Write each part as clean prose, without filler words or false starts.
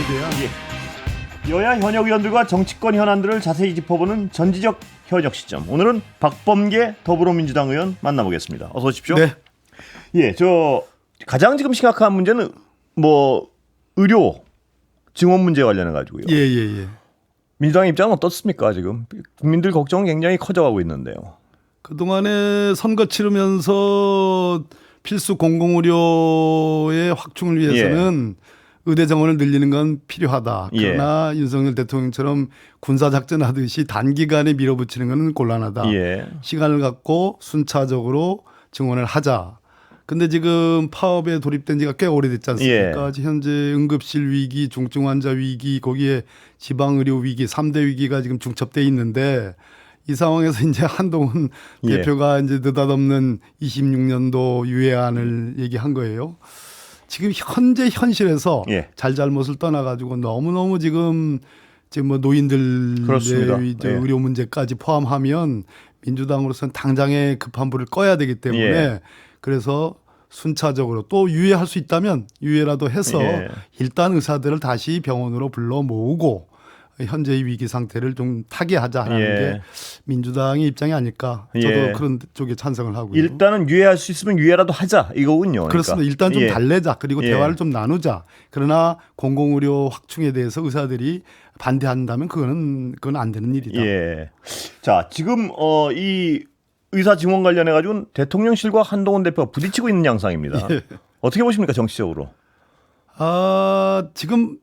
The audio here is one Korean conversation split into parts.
대한 여야 현역 의원들과 정치권 현안들을 자세히 짚어보는 전지적 현역 시점. 오늘은 박범계 더불어민주당 의원 만나보겠습니다. 어서 오십시오. 네. 예, 저 가장 지금 심각한 문제는 뭐 의료 증원 문제 관련해 가지고요. 예. 민주당 입장은 어떻습니까? 지금 국민들 걱정은 굉장히 커져가고 있는데요. 그동안에 선거 치르면서 필수 공공의료의 확충을 위해서는 의대 정원을 늘리는 건 필요하다. 그러나 윤석열 대통령처럼 군사작전 하듯이 단기간에 밀어붙이는 건 곤란하다. 시간을 갖고 순차적으로 증원을 하자. 근데 지금 파업에 돌입된 지가 꽤 오래됐지 않습니까? 현재 응급실 위기, 중증 환자 위기, 거기에 지방의료 위기, 3대 위기가 지금 중첩돼 있는데 이 상황에서 이제 한동훈 대표가 이제 느닷없는 26년도 유예안을 얘기한 거예요. 지금 현재 현실에서 잘잘못을 떠나가지고 너무너무 지금 뭐 노인들의 의료 문제까지 포함하면 민주당으로서는 당장에 급한 불을 꺼야 되기 때문에 그래서 순차적으로 또 유예할 수 있다면 유예라도 해서 일단 의사들을 다시 병원으로 불러 모으고 현재의 위기 상태를 좀 타개하자는 게 민주당의 입장이 아닐까. 저도 그런 쪽에 찬성을 하고요. 일단은 유예할 수 있으면 유예라도 하자 이거군요. 그렇습니다. 일단 좀 달래자. 그리고 대화를 좀 나누자. 그러나 공공의료 확충에 대해서 의사들이 반대한다면 그건 안 되는 일이다. 자, 지금 이 의사 증원 관련해 가지고는 대통령실과 한동훈 대표가 부딪히고 있는 양상입니다. 어떻게 보십니까 정치적으로? 지금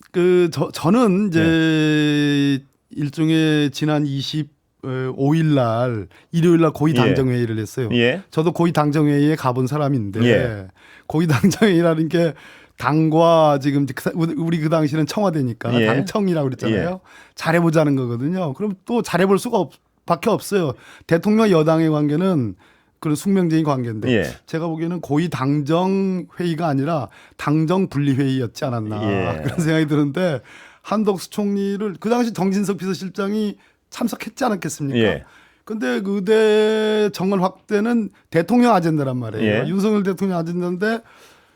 저는 이제 일종의 지난 25일 날 일요일 날 고위 당정 회의를 했어요. 저도 고위 당정 회의에 가본 사람인데 고위 당정 회의라는 게 당과 지금 우리 그 당시는 청와대니까 당청이라고 그랬잖아요. 잘해보자는 거거든요. 그럼 또 잘해볼 수가 밖에 없어요. 대통령 여당의 관계는 그런 숙명적인 관계인데 제가 보기에는 고위 당정 회의가 아니라 당정 분리 회의였지 않았나 그런 생각이 드는데 한덕수 총리를 그 당시 정진석 비서실장이 참석했지 않았겠습니까? 근데 그 의대 정원 확대는 대통령 아젠다란 말이에요. 윤석열 대통령 아젠다인데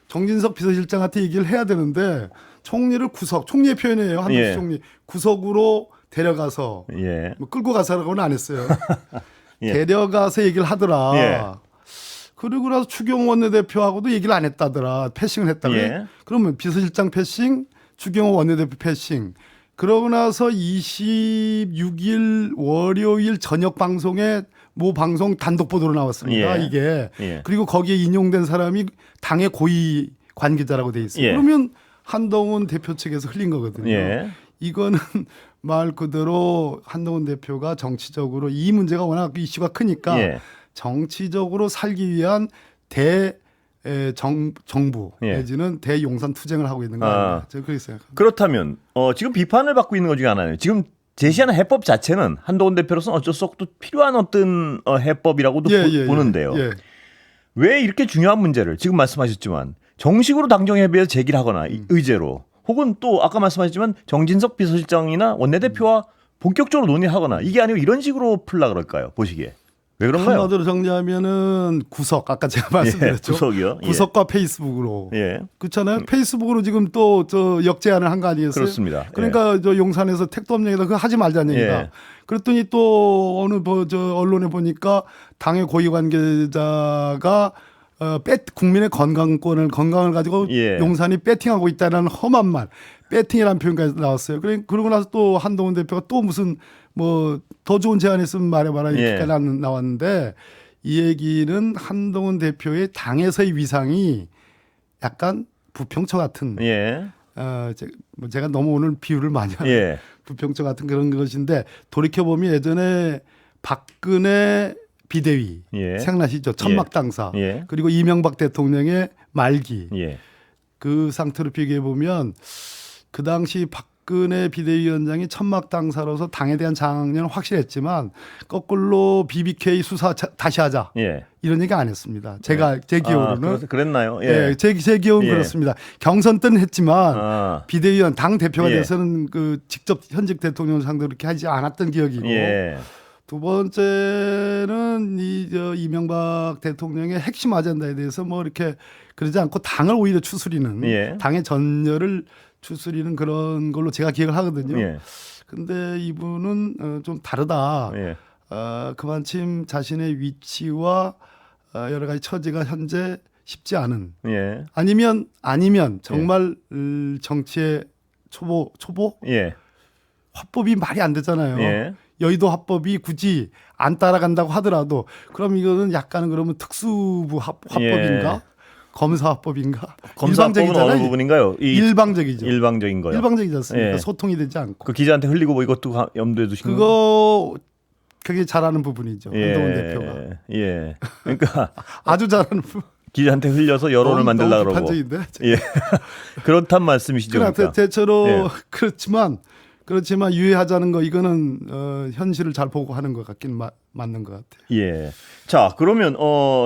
정진석 비서실장한테 얘기를 해야 되는데 총리를 총리의 표현이에요. 한덕수 총리 구석으로 데려가서 뭐 끌고 가서라고는 안 했어요. 데려가서 얘기를 하더라. 그리고 나서 추경호 원내대표하고도 얘기를 안 했다더라. 패싱을 했다고. 그러면 비서실장 패싱, 추경호 원내대표 패싱. 그러고 나서 26일 월요일 저녁 방송에 모 방송 단독 보도로 나왔습니다. 이게. 그리고 거기에 인용된 사람이 당의 고위 관계자라고 돼 있어요. 그러면 한동훈 대표 측에서 흘린 거거든요. 이거는 말 그대로 한동훈 대표가 정치적으로 이 문제가 워낙 이슈가 크니까 정치적으로 살기 위한 정부 내지는 대용산 투쟁을 하고 있는 거 아닌가. 제가 그렇게 생각합니다. 그렇다면 지금 비판을 받고 있는 것 중에 하나는 지금 제시하는 해법 자체는 한동훈 대표로서는 어쩔 수 없고 필요한 어떤 해법이라고도 보는데요. 왜 이렇게 중요한 문제를 지금 말씀하셨지만 정식으로 당정협의회에서 제기를 하거나 의제로 혹은 또 아까 말씀하셨지만 정진석 비서실장이나 원내대표와 본격적으로 논의하거나 이게 아니고 이런 식으로 풀라 그럴까요? 보시기에. 왜 그런가요? 한마디로 정리하면은 구석 아까 제가 말씀드렸죠. 구석이요. 구석과 페이스북으로. 그렇잖아요. 페이스북으로 지금 또 역제안을 한 거 아니겠어요? 그렇습니다. 그러니까 저 용산에서 택도 없는 얘기다. 그거 하지 말자는 얘기다. 그랬더니 또 어느 언론에 보니까 당의 고위 관계자가 국민의 건강을 가지고 용산이 배팅하고 있다는 험한 말, 배팅이라는 표현까지 나왔어요. 그러고 나서 또 한동훈 대표가 또 무슨 뭐 더 좋은 제안 있으면 말해봐라 이렇게까지 나왔는데 이 얘기는 한동훈 대표의 당에서의 위상이 약간 부평초 같은 제가 너무 오늘 비유를 많이 하는 부평초 같은 그런 것인데 돌이켜보면 예전에 박근혜 비대위 생각나시죠? 천막 당사 그리고 이명박 대통령의 말기 그 상태로 비교해 보면 그 당시 박근혜 비대위원장이 천막 당사로서 당에 대한 장악력은 확실했지만 거꾸로 BBK 수사 다시 하자 이런 얘기 안 했습니다. 제 기억으로는 그랬나요? 제 기억은 그렇습니다. 경선 때는 했지만 비대위원 당 대표가 돼서는 그 직접 현직 대통령 상대로 그렇게 하지 않았던 기억이고. 두 번째는 이명박 대통령의 핵심 아젠다에 대해서 뭐 이렇게 그러지 않고 당을 오히려 추스리는 당의 전열을 추스리는 그런 걸로 제가 기억을 하거든요. 예. 근데 이분은 좀 다르다. 예. 그만큼 자신의 위치와 여러 가지 처지가 현재 쉽지 않은. 예. 아니면 정말 정치의 초보 예. 화법이 말이 안 되잖아요. 예. 여의도 화법이 굳이 안 따라간다고 하더라도 그럼 이거는 약간은 그러면 특수부 화법인가? 예. 검사 화법인가? 검사법은 어느 부분인가요? 일방적이죠. 일방적인 거요. 일방적이지 않습니까? 예. 소통이 되지 않고. 그 기자한테 흘리고 뭐 이것도 염두에 두시는 그거 굉장히 잘하는 부분이죠. 예. 한동훈 대표가. 예. 그러니까 아주 잘하는 부분. 기자한테 흘려서 여론을 만들려고 그러고. 비판적인데. 예. 그렇단 말씀이시죠. 그러니까 대체로 예. 그렇지만 유의하자는 거 이거는 현실을 잘 보고 하는 것 같긴 맞는 것 같아요. 예. 자, 그러면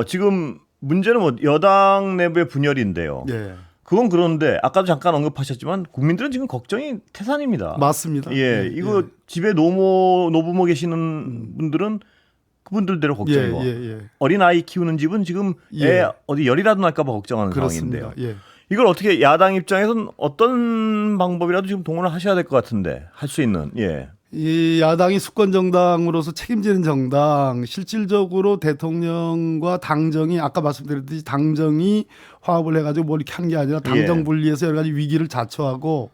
지금 문제는 뭐 여당 내부의 분열인데요. 예. 그건 그런데 아까도 잠깐 언급하셨지만 국민들은 지금 걱정이 태산입니다. 맞습니다. 예. 이거 집에 노부모 계시는 분들은 그분들대로 걱정이고 어린 아이 키우는 집은 지금 애 어디 열이라도 날까봐 걱정하는 그렇습니다. 상황인데요. 이걸 어떻게 야당 입장에서는 어떤 방법이라도 지금 동원을 하셔야 될 것 같은데 할 수 있는 이 야당이 수권 정당으로서 책임지는 정당 실질적으로 대통령과 당정이 아까 말씀드렸듯이 당정이 화합을 해가지고 뭘 이렇게 한 게 아니라 당정 분리해서 여러 가지 위기를 자초하고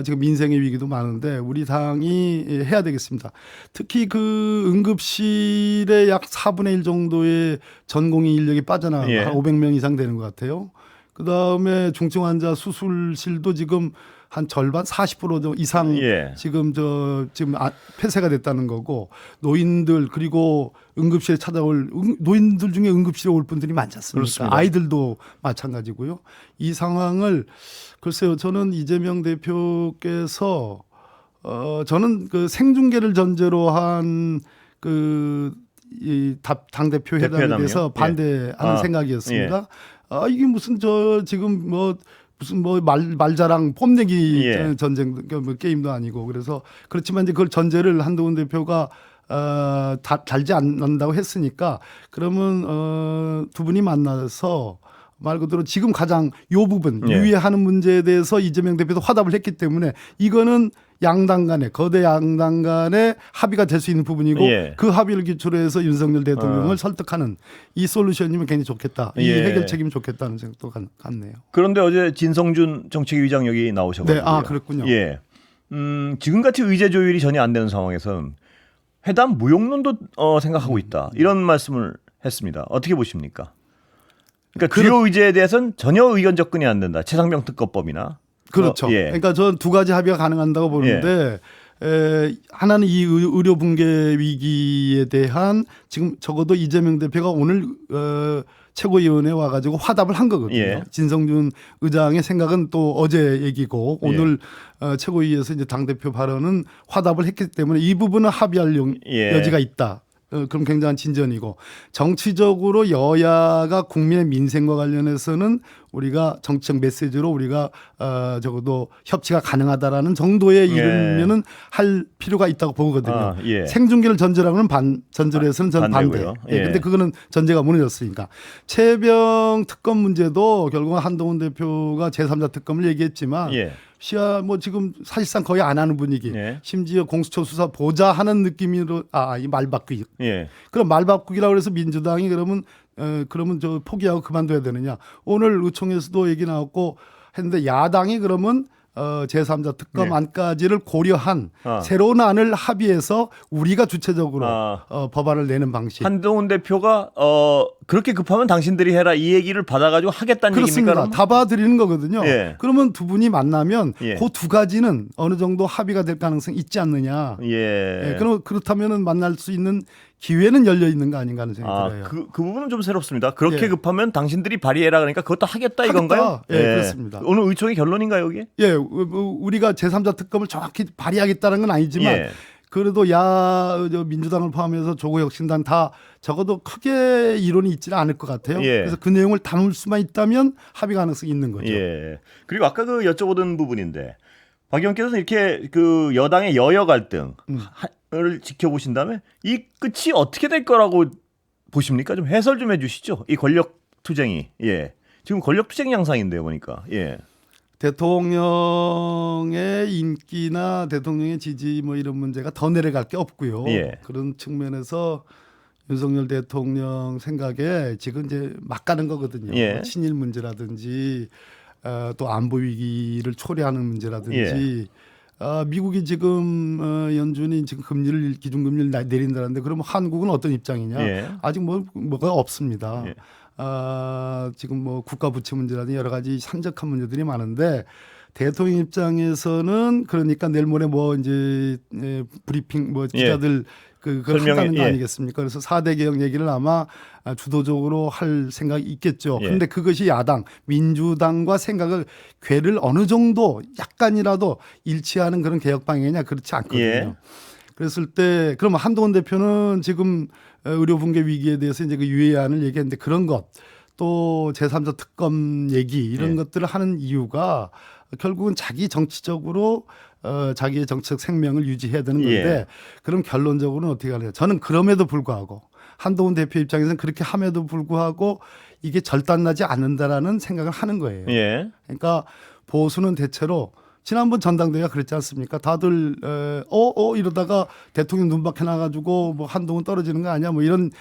지금 민생의 위기도 많은데 우리 당이 해야 되겠습니다. 특히 그 응급실에 약 4분의 1 정도의 전공의 인력이 빠져나가고 한 500명 이상 되는 것 같아요. 그다음에 중증 환자 수술실도 지금 한 절반 40% 이상 지금 폐쇄가 됐다는 거고 노인들 그리고 응급실에 찾아올 노인들 중에 응급실에 올 분들이 많지 않습니까? 그렇습니다. 아이들도 마찬가지고요. 이 상황을 글쎄요. 저는 이재명 대표께서 저는 그 생중계를 전제로 한 이 당 대표 회담에 대해서 반대하는 생각이었습니다. 이게 무슨 지금 무슨 말자랑 뽐내기 전쟁 게임도 아니고 그래서 그렇지만 이제 그걸 전제를 한동훈 대표가 달지 않는다고 했으니까 그러면 두 분이 만나서 말 그대로 지금 가장 요 부분 유의하는 문제에 대해서 이재명 대표도 화답을 했기 때문에 이거는 양당 간에 거대 양당 간에 합의가 될 수 있는 부분이고 그 합의를 기초로 해서 윤석열 대통령을 설득하는 이 솔루션이면 굉장히 좋겠다. 이 해결책이면 좋겠다는 생각도 같네요. 그런데 어제 진성준 정책위의장 여기 나오셔가지고 그렇군요. 지금같이 의제 조율이 전혀 안 되는 상황에서는 회담 무용론도 생각하고 있다. 이런 말씀을 했습니다. 어떻게 보십니까? 그러니까 주요 의제에 대해서는 전혀 의견 접근이 안 된다. 최상병 특검법이나. 그렇죠. 그러니까 저는 두 가지 합의가 가능한다고 보는데 하나는 이 의료 붕괴 위기에 대한 지금 적어도 이재명 대표가 오늘 최고위원회에 와가지고 화답을 한 거거든요. 진성준 의장의 생각은 또 어제 얘기고 오늘 최고위에서 이제 당대표 발언은 화답을 했기 때문에 이 부분은 합의할 여지가 있다. 그럼 굉장한 진전이고 정치적으로 여야가 국민의 민생과 관련해서는 우리가 정치적 메시지로 우리가 적어도 협치가 가능하다라는 정도의 이르면은 할 필요가 있다고 보거든요. 생중계를 전제로 해서는 저는 반대. 근데 그거는 전제가 무너졌으니까. 최병 특검 문제도 결국은 한동훈 대표가 제3자 특검을 얘기했지만 지금 사실상 거의 안 하는 분위기. 심지어 공수처 수사 보자 하는 느낌으로 이 말 바꾸기. 그럼 말 바꾸기라고 해서 민주당이 그러면 저 포기하고 그만둬야 되느냐. 오늘 의총에서도 얘기 나왔고 했는데 야당이 그러면 제3자 특검 안까지를 고려한 새로운 안을 합의해서 우리가 주체적으로 법안을 내는 방식. 한동훈 대표가 그렇게 급하면 당신들이 해라 이 얘기를 받아가지고 하겠다는 그렇습니다. 얘기입니까? 다 봐드리는 거거든요. 그러면 두 분이 만나면 그 두 가지는 어느 정도 합의가 될 가능성이 있지 않느냐. 그렇다면 만날 수 있는 기회는 열려 있는 거 아닌가 하는 생각이 들어요. 그 부분은 좀 새롭습니다. 그렇게 급하면 당신들이 발의해라 그러니까 그것도 하겠다 이건가요? 그렇습니다. 오늘 의총의 결론인가요, 이게? 우리가 제3자 특검을 정확히 발의하겠다는 건 아니지만 그래도 민주당을 포함해서 조국혁신당 다 적어도 크게 이론이 있지는 않을 것 같아요. 그래서 그 내용을 담을 수만 있다면 합의 가능성이 있는 거죠. 그리고 아까 여쭤보던 부분인데 박 의원께서는 이렇게 그 여당의 여야 갈등을 지켜보신 다음에 이 끝이 어떻게 될 거라고 보십니까? 좀 해설 좀 해주시죠. 이 권력 투쟁이 지금 권력 투쟁 양상인데요, 보니까 대통령의 인기나 대통령의 지지 뭐 이런 문제가 더 내려갈 게 없고요. 예. 그런 측면에서 윤석열 대통령 생각에 지금 이제 막 가는 거거든요. 예. 친일 문제라든지 또 안보 위기를 초래하는 문제라든지 미국이 지금 연준이 지금 금리를 기준금리를 내린다는데 그러면 한국은 어떤 입장이냐? 예. 아직 뭐가 없습니다. 예. 지금 뭐 국가 부채 문제라든지 여러 가지 산적한 문제들이 많은데 대통령 입장에서는 그러니까 내일 모레 뭐 이제 브리핑 뭐 기자들 그걸 한다는 거 아니겠습니까? 그래서 4대 개혁 얘기를 아마 주도적으로 할 생각이 있겠죠. 그런데 그것이 야당 민주당과 생각을 궤를 어느 정도 약간이라도 일치하는 그런 개혁 방향이냐 그렇지 않거든요. 그랬을 때 그럼 한동훈 대표는 지금 의료 붕괴 위기에 대해서 이제 그 유예안을 얘기했는데 그런 것 또 제3자 특검 얘기 이런 것들을 하는 이유가 결국은 자기 정치적으로 자기의 정치적 생명을 유지해야 되는 건데 그럼 결론적으로는 어떻게 하냐. 저는 그럼에도 불구하고 한동훈 대표 입장에서는 그렇게 함에도 불구하고 이게 절단나지 않는다라는 생각을 하는 거예요. 그러니까 보수는 대체로 지난번 전당대회가 그랬지 않습니까? 다들 이러다가 대통령 눈밖에 나가지고 뭐 한동훈 떨어지는 거 아니야? 뭐 이런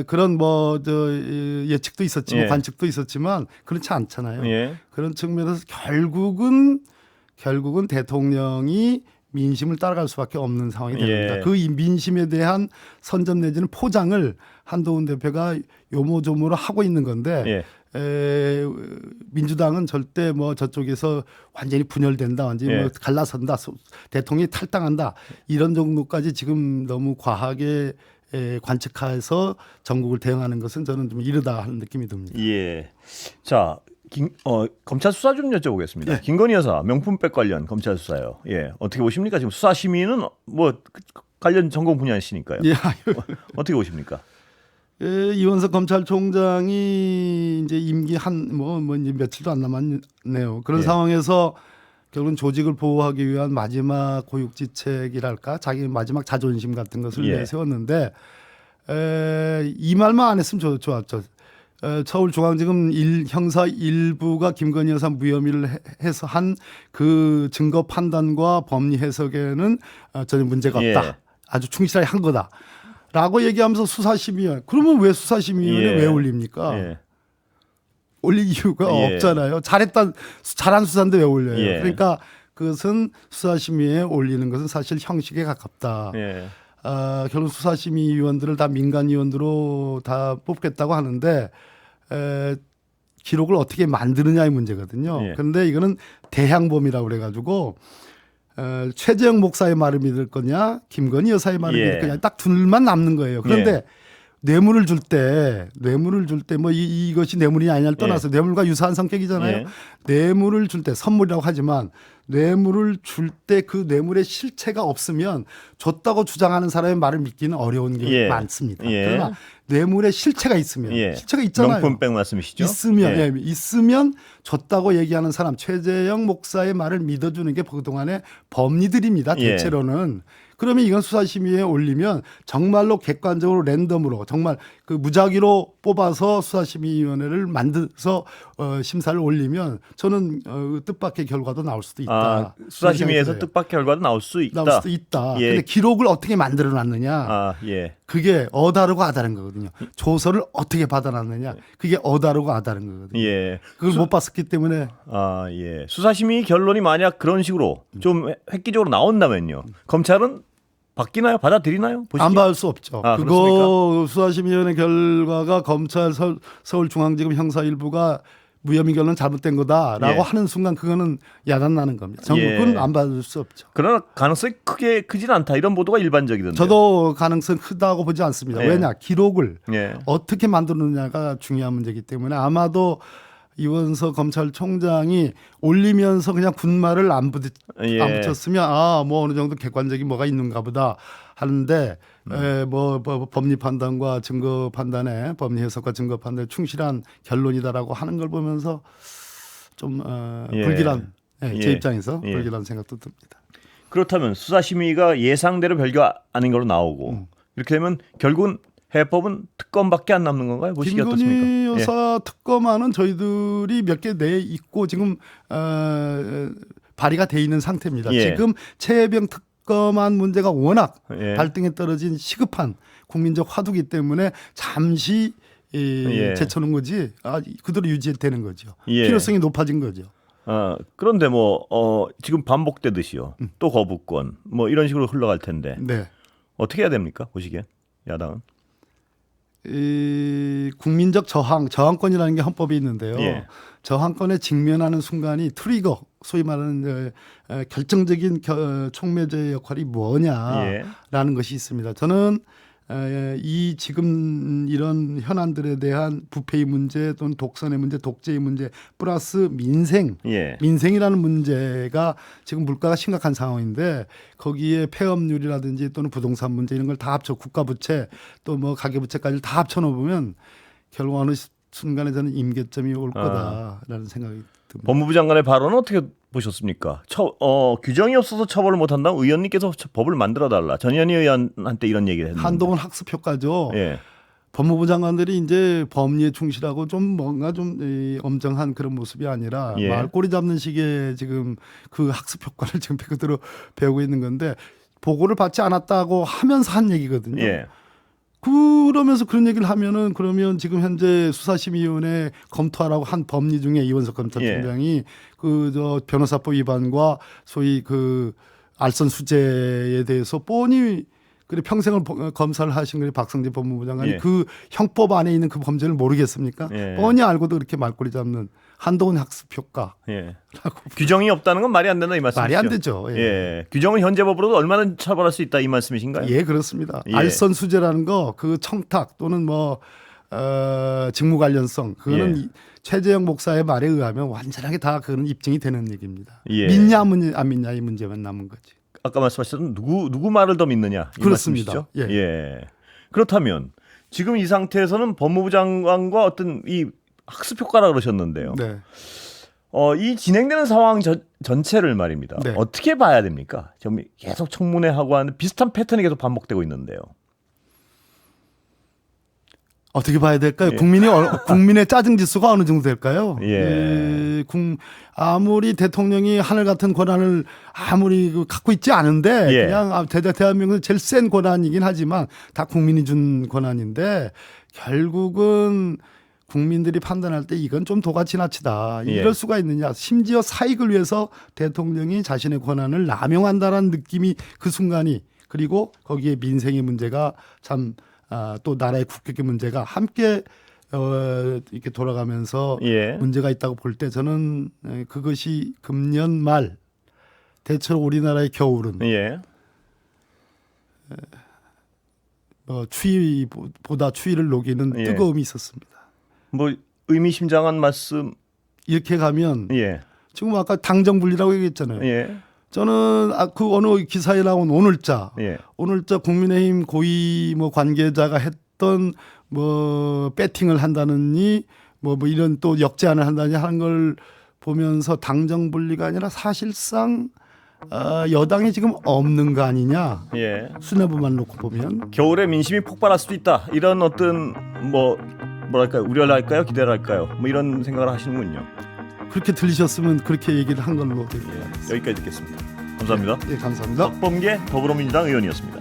그런 뭐 예측도 있었지만 관측도 있었지만 그렇지 않잖아요. 그런 측면에서 결국은 대통령이 민심을 따라갈 수밖에 없는 상황이 됩니다. 그 민심에 대한 선점 내지는 포장을 한동훈 대표가 요모조모로 하고 있는 건데 민주당은 절대 뭐 저쪽에서 완전히 분열된다, 완전히 뭐 갈라선다, 대통령이 탈당한다 이런 정도까지 지금 너무 과하게 관측해서 전국을 대응하는 것은 저는 좀 이르다 하는 느낌이 듭니다. 자, 검찰 수사 좀 여쭤보겠습니다. 김건희 여사 명품백 관련 검찰 수사요. 어떻게 보십니까? 지금 수사심의는 뭐 관련 전공 분야이시니까요. 어떻게 보십니까? 이원석 검찰총장이 이제 임기 뭐 이제 며칠도 안 남았네요. 그런 상황에서 결국은 조직을 보호하기 위한 마지막 고육지책이랄까, 자기 마지막 자존심 같은 것을 내세웠는데 이 말만 안 했으면 좋았죠. 서울중앙지검 형사 1부가 김건희 여사 무혐의를 해서 한 그 증거 판단과 법리 해석에는 전혀 문제가 없다. 아주 충실하게 한 거다. 라고 얘기하면서 수사심의위원회. 그러면 왜 수사심의위원회 왜 올립니까? 올릴 이유가 없잖아요. 잘한 수사인데 왜 올려요? 그러니까 그것은 수사심의위에 올리는 것은 사실 형식에 가깝다. 결국 수사심의위원들을 다 민간위원으로 다 뽑겠다고 하는데 기록을 어떻게 만드느냐의 문제거든요. 그런데 이거는 대향범이라고 그래가지고 최재형 목사의 말을 믿을 거냐, 김건희 여사의 말을 믿을 거냐, 딱 둘만 남는 거예요. 그런데 뇌물을 줄 때 뭐 이것이 뇌물이 아니냐를 떠나서 뇌물과 유사한 성격이잖아요. 뇌물을 줄 때 선물이라고 하지만 뇌물을 줄 때 그 뇌물의 실체가 없으면 줬다고 주장하는 사람의 말을 믿기는 어려운 게 많습니다. 그러나 뇌물의 실체가 있으면 실체가 있잖아요. 명품백 말씀이시죠? 있으면 줬다고 얘기하는 사람 최재형 목사의 말을 믿어주는 게 그동안의 법리들입니다. 대체로는. 그러면 이건 수사심의에 올리면 정말로 객관적으로 랜덤으로 정말 그 무작위로 뽑아서 수사심의위원회를 만들어서 심사를 올리면 저는 뜻밖의 결과도 나올 수도 있다. 수사심의에서 뜻밖의 결과도 나올 수 있다. 그런데 기록을 어떻게 만들어놨느냐. 그게 어다르고 아다른 거거든요. 조서를 어떻게 받아놨느냐. 그게 어다르고 아다른 거거든요. 그걸 못 봤었기 때문에. 수사심의 결론이 만약 그런 식으로 좀 획기적으로 나온다면요. 검찰은 바뀌나요? 받아들이나요? 보시기에? 안 받을 수 없죠. 그거 수사심의위원회 결과가 검찰 서울중앙지검 형사 1부가 무혐의 결론 잘못된 거다라고 하는 순간 그거는 야단나는 겁니다. 전국은 안 받을 수 없죠. 그러나 가능성이 크진 않다. 이런 보도가 일반적이던데요. 저도 가능성 크다고 보지 않습니다. 왜냐? 기록을 어떻게 만드느냐가 중요한 문제이기 때문에 아마도 이원석 검찰총장이 올리면서 그냥 군말을 안 붙였으면 뭐 어느 정도 객관적인 뭐가 있는가 보다 하는데 뭐 법리 판단과 증거 판단에 법리 해석과 증거 판단에 충실한 결론이다라고 하는 걸 보면서 좀 불길한 제 입장에서 불길한 생각도 듭니다. 그렇다면 수사심의가 예상대로 별거 아닌 걸로 나오고 이렇게 되면 결국은 해법은 특검밖에 안 남는 건가요? 보시기 어떻습니까? 김건희 여사 특검안은 저희들이 몇 개 내 있고 지금 발의가 돼 있는 상태입니다. 지금 최혜병 특검안 문제가 워낙 발등에 떨어진 시급한 국민적 화두기 때문에 잠시 제쳐놓은 거지 그대로 유지되는 거죠. 필요성이 높아진 거죠. 그런데 지금 반복되듯이요. 또 거부권 뭐 이런 식으로 흘러갈 텐데 어떻게 해야 됩니까? 보시기엔 야당은? 국민적 저항권이라는 게 헌법에 있는데요. 저항권에 직면하는 순간이 트리거, 소위 말하는 결정적인 촉매제의 역할이 뭐냐라는 것이 있습니다. 저는 이 지금 이런 현안들에 대한 부패의 문제 또는 독선의 문제, 독재의 문제 플러스 민생이라는 문제가 지금 물가가 심각한 상황인데 거기에 폐업률이라든지 또는 부동산 문제 이런 걸 다 합쳐 국가 부채 또 뭐 가계 부채까지 다 합쳐 놓으면 결국 어느 순간에 저는 임계점이 올 거다라는 생각이 듭니다. 법무부 장관의 발언은 어떻게 보셨습니까? 규정이 없어서 처벌을 못한다면 의원님께서 법을 만들어달라. 전현희 의원한테 이런 얘기를 했는데. 한동훈 학습 효과죠. 법무부 장관들이 이제 법리에 충실하고 좀 뭔가 좀 엄정한 그런 모습이 아니라 말꼬리 잡는 식의 지금 그 학습 효과를 지금 그대로 배우고 있는 건데 보고를 받지 않았다고 하면서 한 얘기거든요. 그러면서 그런 얘기를 하면은 그러면 지금 현재 수사심의위원회 검토하라고 한 법리 중에 이원석 검찰총장이 그 변호사법 위반과 소위 그 알선 수재에 대해서 뻔히 그래 평생을 검사를 하신 그 박성재 법무부 장관이 그 형법 안에 있는 그 범죄를 모르겠습니까? 뻔히 알고도 그렇게 말꼬리 잡는 한동훈 학습 효과. 규정이 없다는 건 말이 안 된다 이 말씀이시죠? 말이 안 되죠. 규정은 현재 법으로도 얼마나 처벌할 수 있다 이 말씀이신가요? 예, 그렇습니다. 알선 수재라는 거 그 청탁 또는 직무 관련성 그거는 최재형 목사의 말에 의하면 완전하게 다 그런 입증이 되는 얘기입니다. 믿냐 안 믿냐 이 문제만 남은 거지. 아까 말씀하셨던 누구 말을 더 믿느냐 이 그렇습니다. 말씀이시죠? 그렇다면 지금 이 상태에서는 법무부 장관과 어떤 이 학습 효과라 그러셨는데요. 이 진행되는 상황 전체를 말입니다. 어떻게 봐야 됩니까? 지금 계속 청문회 하고 하는 비슷한 패턴이 계속 반복되고 있는데요. 어떻게 봐야 될까요? 국민의 짜증 지수가 어느 정도 될까요? 아무리 대통령이 하늘 같은 권한을 아무리 갖고 있지 않은데 그냥 대한민국은 제일 센 권한이긴 하지만 다 국민이 준 권한인데 결국은 국민들이 판단할 때 이건 좀 도가 지나치다. 이럴 수가 있느냐. 심지어 사익을 위해서 대통령이 자신의 권한을 남용한다라는 느낌이 그 순간이 그리고 거기에 민생의 문제가 참 또 나라의 국격의 문제가 함께 이렇게 돌아가면서 문제가 있다고 볼 때 저는 그것이 금년 말 대체로 우리나라의 겨울은 추위보다 추위를 녹이는 뜨거움이 있었습니다. 의미심장한 말씀 이렇게 가면 지금 아까 당정분리라고 얘기했잖아요. 저는 그 어느 기사에 나온 오늘자 국민의힘 고위 관계자가 했던 배팅을 한다느니 이런 또 역제안을 한다니 하는 걸 보면서 당정분리가 아니라 사실상 여당이 지금 없는 거 아니냐. 수뇌부만 놓고 보면 겨울에 민심이 폭발할 수도 있다. 이런 어떤 뭐랄까요? 우려를 할까요? 기대를 할까요? 이런 생각을 하시는군요. 그렇게 들리셨으면 그렇게 얘기를 한 걸로 되겠습니다. 여기까지 듣겠습니다. 감사합니다. 감사합니다. 박범계 더불어민주당 의원이었습니다.